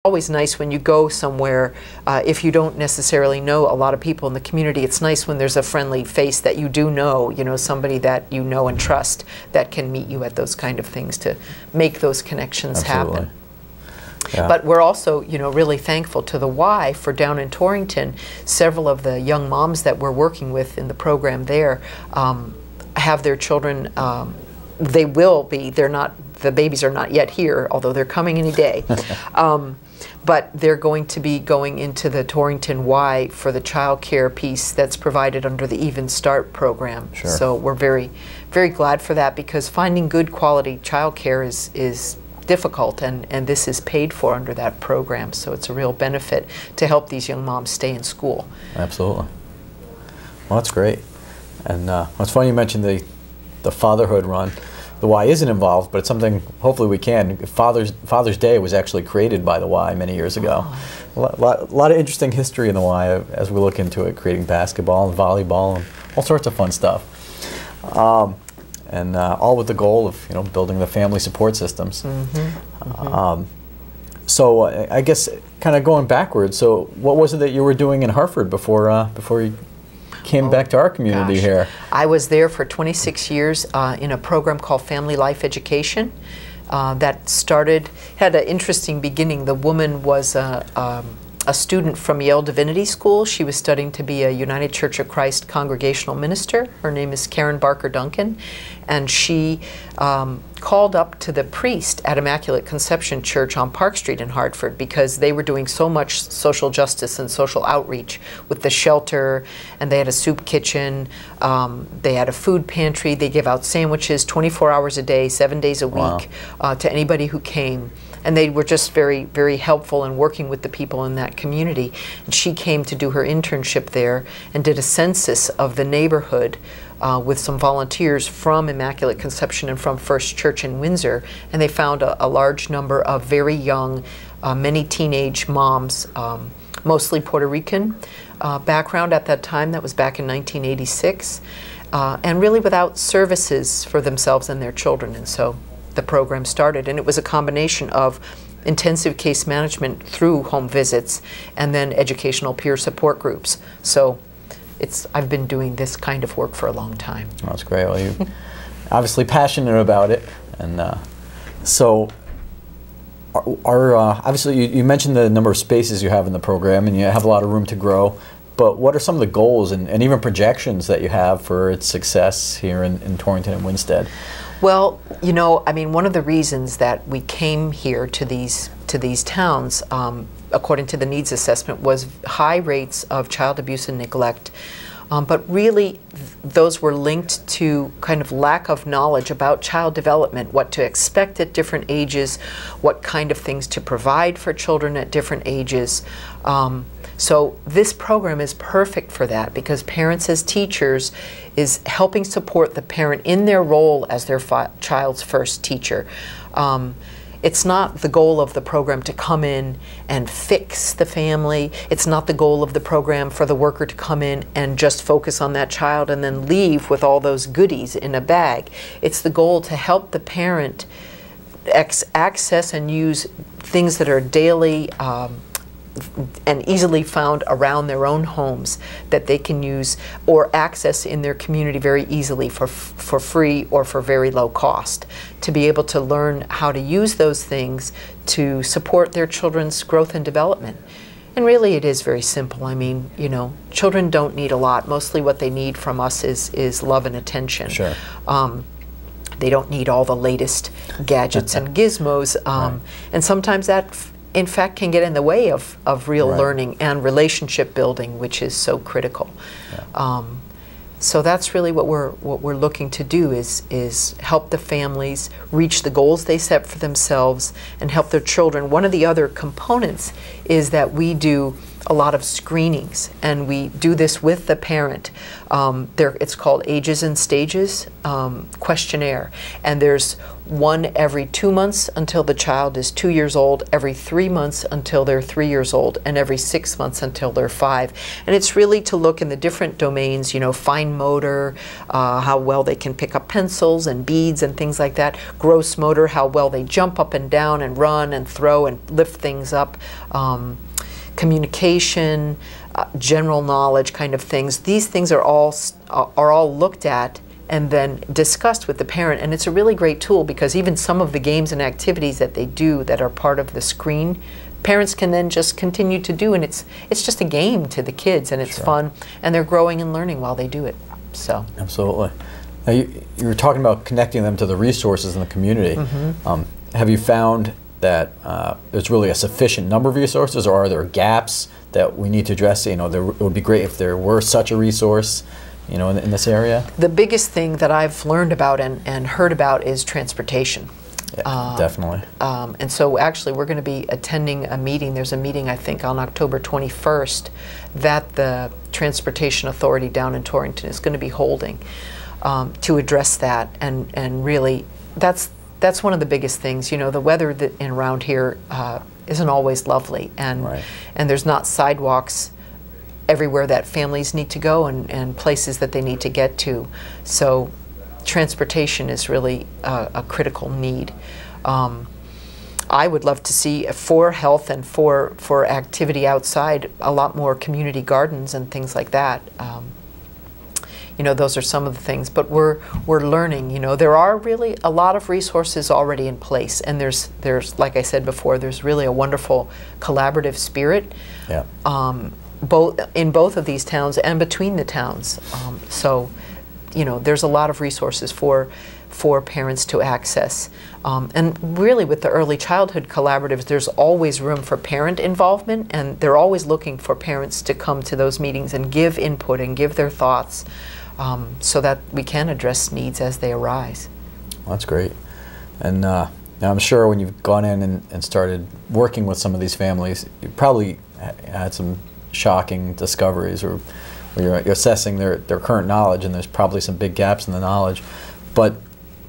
Always nice when you go somewhere, if you don't necessarily know a lot of people in the community, it's nice when there's a friendly face that you do know, somebody that you know and trust that can meet you at those kind of things to make those connections happen. Yeah. But we're also, really thankful to the Y for down in Torrington. Several of the young moms that we're working with in the program there have their children, they will be, the babies are not yet here, although they're coming any day. But they're going to be going into the Torrington Y for the child care piece that's provided under the Even Start program. Sure. So we're very, very glad for that, because finding good quality child care is difficult, and this is paid for under that program. So it's a real benefit to help these young moms stay in school. Absolutely. Well, that's great. And it's funny you mentioned the fatherhood run. The Y isn't involved, but it's something hopefully we can. Father's Day was actually created by the Y many years ago. Oh. A lot of interesting history in the Y as we look into it, creating basketball and volleyball and all sorts of fun stuff. And all with the goal of building the family support systems. Mm-hmm. Mm-hmm. So I guess kind of going backwards. So what was it that you were doing in Hartford before you came back to our community here? I was there for 26 years in a program called Family Life Education that had an interesting beginning. The woman was a student from Yale Divinity School. She was studying to be a United Church of Christ congregational minister. Her name is Karen Barker Duncan, and she called up to the priest at Immaculate Conception Church on Park Street in Hartford, because they were doing so much social justice and social outreach with the shelter, and they had a soup kitchen, they had a food pantry, they give out sandwiches 24 hours a day, 7 days a week. Wow. To anybody who came. And they were just very, very helpful in working with the people in that community. And she came to do her internship there and did a census of the neighborhood with some volunteers from Immaculate Conception and from First Church in Windsor. And they found a large number of very young, many teenage moms, mostly Puerto Rican background at that time. That was back in 1986. And really without services for themselves and their children. And so the program started, and it was a combination of intensive case management through home visits and then educational peer support groups. So I've been doing this kind of work for a long time. Oh, that's great. Well, you're obviously passionate about it, and so obviously you mentioned the number of spaces you have in the program, and you have a lot of room to grow. But what are some of the goals and even projections that you have for its success here in Torrington and Winsted? Well, one of the reasons that we came here to these towns, according to the needs assessment, was high rates of child abuse and neglect. But really, those were linked to kind of lack of knowledge about child development, what to expect at different ages, what kind of things to provide for children at different ages. So this program is perfect for that, because parents as teachers is helping support the parent in their role as their child's first teacher. It's not the goal of the program to come in and fix the family. It's not the goal of the program for the worker to come in and just focus on that child and then leave with all those goodies in a bag. It's the goal to help the parent access and use things that are daily and easily found around their own homes that they can use or access in their community very easily for free or for very low cost, to be able to learn how to use those things to support their children's growth and development. And really it is very simple. Children don't need a lot. Mostly what they need from us is love and attention. Sure. They don't need all the latest gadgets and gizmos. Right. And sometimes that in fact can get in the way of real right. learning and relationship building, which is so critical. Yeah. So that's really what we're looking to do is help the families reach the goals they set for themselves and help their children. One of the other components is that we do a lot of screenings, and we do this with the parent. It's called Ages and Stages questionnaire, and there's one every 2 months until the child is 2 years old, every 3 months until they're 3 years old, and every 6 months until they're 5. And it's really to look in the different domains, you know, fine motor, how well they can pick up pencils and beads and things like that. Gross motor, how well they jump up and down and run and throw and lift things up. Communication, general knowledge kind of things. These things are all looked at and then discussed with the parent, and it's a really great tool because even some of the games and activities that they do that are part of the screen, parents can then just continue to do, and it's just a game to the kids, and it's Sure. fun, and they're growing and learning while they do it. So Absolutely. Now you were talking about connecting them to the resources in the community. Mm-hmm. Have you found that there's really a sufficient number of resources, or are there gaps that we need to address? You know, it would be great if there were such a resource, you know, in this area. the biggest thing that I've learned about and heard about is transportation. Yeah, definitely. And so actually we're going to be attending a meeting. There's a meeting, I think, on October 21st that the Transportation Authority down in Torrington is going to be holding to address that. And really, that's one of the biggest things. You know, the weather around here isn't always lovely. And, Right. and there's not sidewalks everywhere that families need to go and places that they need to get to. So transportation is really a critical need. I would love to see, for health and for activity outside, a lot more community gardens and things like that. You know, those are some of the things, but we're learning. You know, there are really a lot of resources already in place, and there's like I said before, there's really a wonderful collaborative spirit. Yeah. In both of these towns and between the towns. So, you know, there's a lot of resources for parents to access. And really with the early childhood collaboratives, there's always room for parent involvement, and they're always looking for parents to come to those meetings and give input and give their thoughts so that we can address needs as they arise. Well, that's great. And now I'm sure when you've gone in and started working with some of these families, you probably had some shocking discoveries, or you're assessing their current knowledge, and there's probably some big gaps in the knowledge. But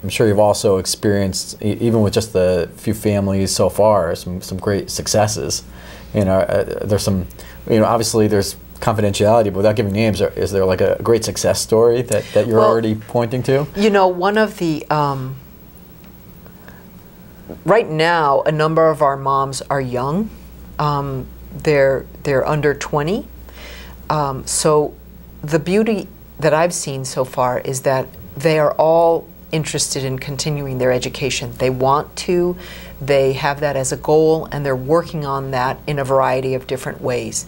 I'm sure you've also experienced, even with just the few families so far, some great successes. You know, there's some, you know, obviously there's confidentiality, but without giving names, is there like a great success story that you're already pointing to? You know, one of the right now, a number of our moms are young. They're under 20. So the beauty that I've seen so far is that they are all interested in continuing their education. They want to, they have that as a goal, and they're working on that in a variety of different ways.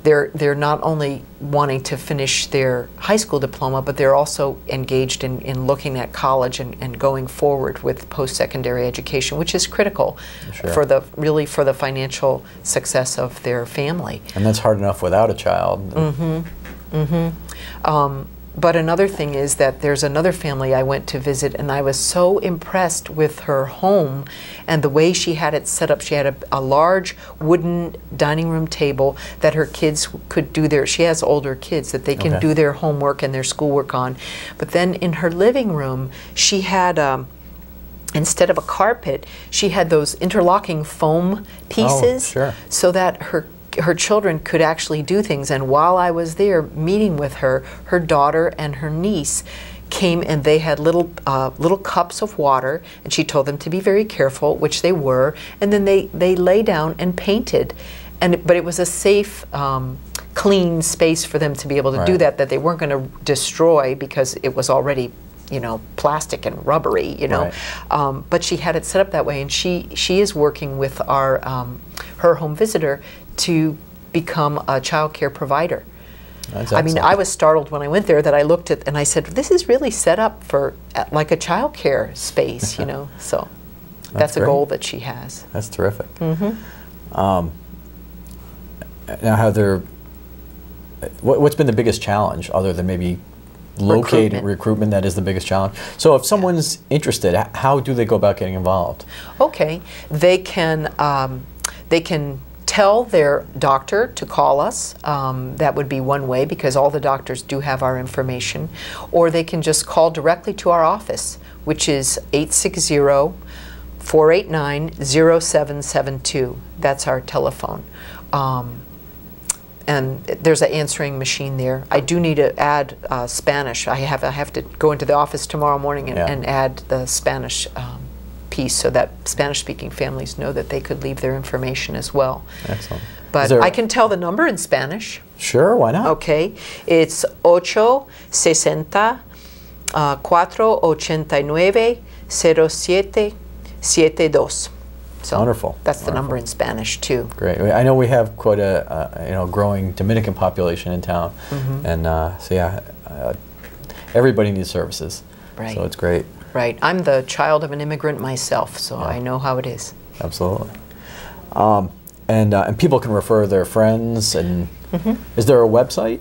They're not only wanting to finish their high school diploma, but they're also engaged in looking at college and going forward with post-secondary education, which is critical Sure. for the financial success of their family. And that's hard enough without a child. Mm-hmm. Mm-hmm. But another thing is that there's another family I went to visit, and I was so impressed with her home and the way she had it set up. She had a large wooden dining room table that her kids could do she has older kids that they can do their homework and their schoolwork on. But then in her living room, she had instead of a carpet, she had those interlocking foam pieces, sure. so that her children could actually do things. And while I was there meeting with her, her daughter and her niece came, and they had little cups of water, and she told them to be very careful, which they were, and then they lay down and painted. But it was a safe, clean space for them to be able to do that they weren't going to destroy, because it was already, you know, plastic and rubbery, you know. Right. But she had it set up that way, and she is working with our her home visitor to become a child care provider. That's I mean, excellent. I was startled when I went there that I looked at and I said, this is really set up for like a child care space, you know. So that's a great. goal that she has. That's terrific. Mm-hmm. Now, what's been the biggest challenge, other than maybe locating recruitment? That is the biggest challenge. So if someone's interested, how do they go about getting involved? Okay, they can tell their doctor to call us. That would be one way, because all the doctors do have our information. Or they can just call directly to our office, which is 860-489-0772. That's our telephone. And there's an answering machine there. I do need to add Spanish. I have to go into the office tomorrow morning and add the Spanish piece, so that Spanish-speaking families know that they could leave their information as well. Excellent. But I can tell the number in Spanish. Sure, why not? Okay, it's 860-489-0772. So wonderful. That's the number in Spanish too. Great. I know we have quite a growing Dominican population in town, and so yeah, everybody needs services. Right. So it's great. Right. I'm the child of an immigrant myself, so I know how it is. Absolutely. And people can refer their friends. And is there a website?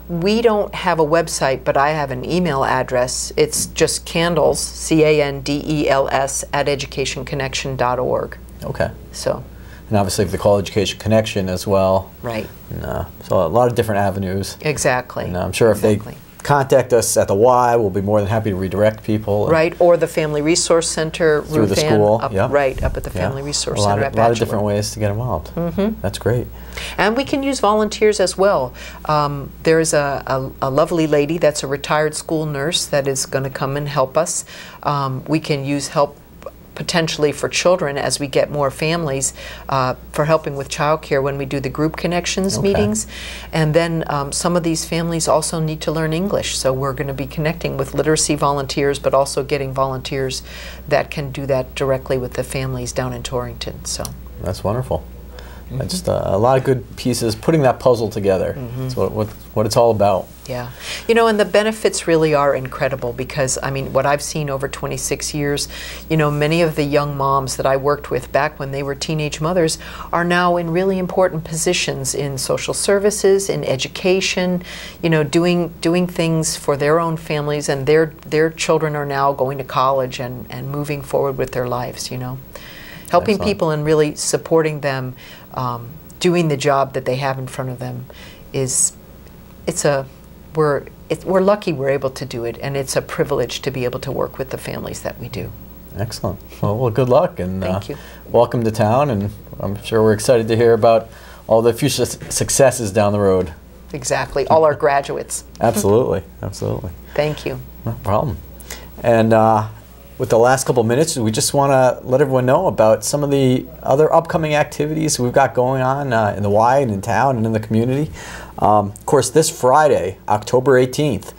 We don't have a website, but I have an email address. It's just Candles, CANDELS, @educationconnection.org. Okay. So. And obviously the Call Education Connection as well. Right. And, so a lot of different avenues. Exactly. And I'm sure if they contact us at the Y, we'll be more than happy to redirect people. Right, or the Family Resource Center. Through the school. Right, up at the Family Resource Center at Bachelor. A lot of different ways to get involved. That's great. And we can use volunteers as well. There's a lovely lady that's a retired school nurse that is going to come and help us. We can use help potentially for children as we get more families for helping with childcare when we do the group connections meetings. And then some of these families also need to learn English, so we're going to be connecting with literacy volunteers, but also getting volunteers that can do that directly with the families down in Torrington. So that's wonderful. Just a lot of good pieces, putting that puzzle together. That's what it's all about. Yeah. You know, and the benefits really are incredible, because, I mean, what I've seen over 26 years, you know, many of the young moms that I worked with back when they were teenage mothers are now in really important positions in social services, in education, you know, doing things for their own families, and their children are now going to college and moving forward with their lives, you know. Helping people and really supporting them, doing the job that they have in front of them we're lucky we're able to do it, and it's a privilege to be able to work with the families that we do. Excellent. Well, good luck, and thank you. Welcome to town, and I'm sure we're excited to hear about all the future successes down the road. Exactly. All our graduates. Absolutely. Absolutely. Thank you. No problem. And with the last couple of minutes, we just want to let everyone know about some of the other upcoming activities we've got going on in the Y and in town and in the community. Of course, this Friday, October 18th,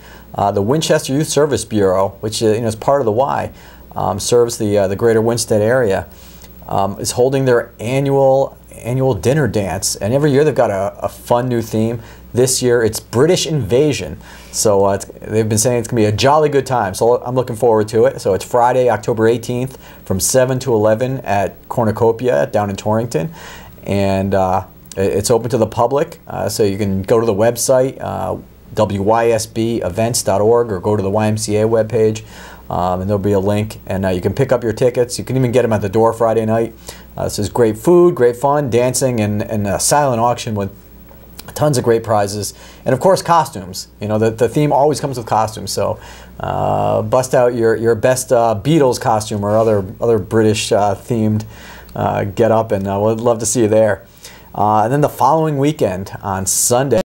the Winchester Youth Service Bureau, which is part of the Y, serves the greater Winsted area, is holding their annual dinner dance. And every year they've got a fun new theme. This year it's British Invasion. So they've been saying it's going to be a jolly good time. So I'm looking forward to it. So it's Friday, October 18th from 7 to 11 at Cornucopia down in Torrington. And it's open to the public. So you can go to the website, wysbevents.org, or go to the YMCA webpage. And there'll be a link. And you can pick up your tickets. You can even get them at the door Friday night. This is great food, great fun, dancing, and a silent auction with tons of great prizes, and of course costumes. You know, the theme always comes with costumes, so bust out your best Beatles costume or other British themed get up, and we'd love to see you there. And then the following weekend on Sunday,